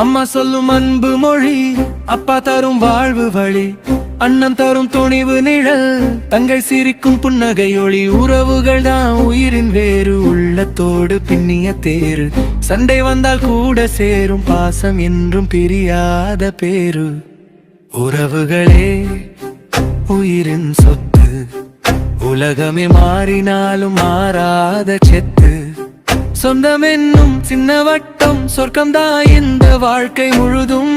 அம்மா சொல்லும் அன்பு மொழி, அப்பா தரும் வாழ்வு வழி, அண்ணன் தரும் துணிவு நிழல், தங்கை சிரிக்கும் புன்னகை ஒளி. உறவுகள் தான் உயிரின் வேறு, உள்ளத்தோடு பின்னிய தேரு. சண்டை வந்தால் கூட சேரும் பாசம் என்றும் பிரியாத பேரு. உறவுகளே உயிரின் சொத்து, உலகமே மாறினாலும் மாறாத செத்து. சொந்தம் என்னும் சின்ன வட்டம், சொர்க்கம்தான் இந்த வாழ்க்கை முழுதும்.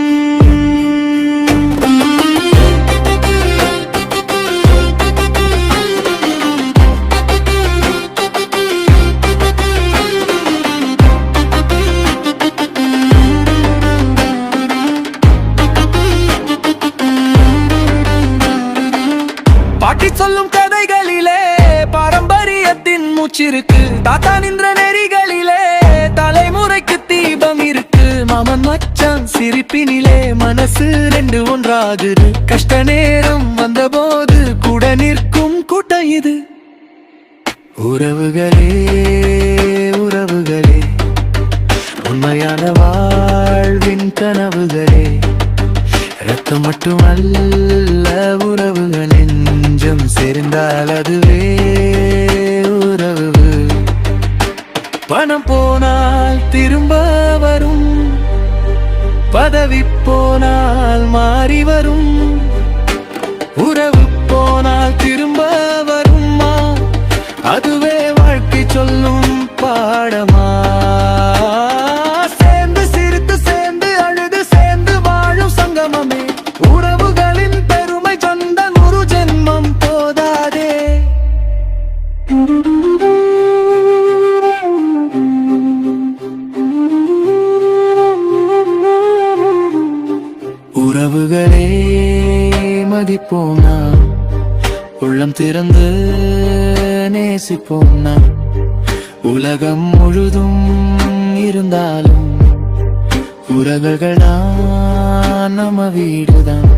பாட்டி சொல்லும் கதைகளிலே பாரம்பரியத்தின் மூச்சிருக்கு. தாத்தா நின்ற நெறிகளிலே தலைமுறைக்கு தீபம் இருக்கு. மாமன் மச்சான் சிரிப்பினிலே மனசு ரெண்டு ஒன்றாகுது. கஷ்ட நேரம் வந்த போது கூட நிற்கும் கூட்டம் இது. உறவுகளே உறவுகளே, உண்மையான வாழ்வின் கனவுகளே. ரத்தம் மட்டும் அல்ல உறவுகள், நெஞ்சம் சேர்ந்தால் அதுவே உறவு. பணம் போனால் திரும்ப வரும், பதவி போனால் மாறி வரும். உறவு போனால் திரும்ப வருமா, அதுவே வாழ்க்கை சொல்லும் பாடமா. சேர்ந்து சிரித்து சேர்ந்து அழுது சேர்ந்து வாழும் சங்கமமே. உறவுகளின் பெருமை சொந்த நூறு ஜென்மம் போதாதே. உறவுகளே மதிப்போம் நாம், உள்ளம் திறந்து நேசிப்போம் நாம். உலகம் முழுதும் இருந்தாலும் உறவுகள் தான் நம்ம வீடுதான்.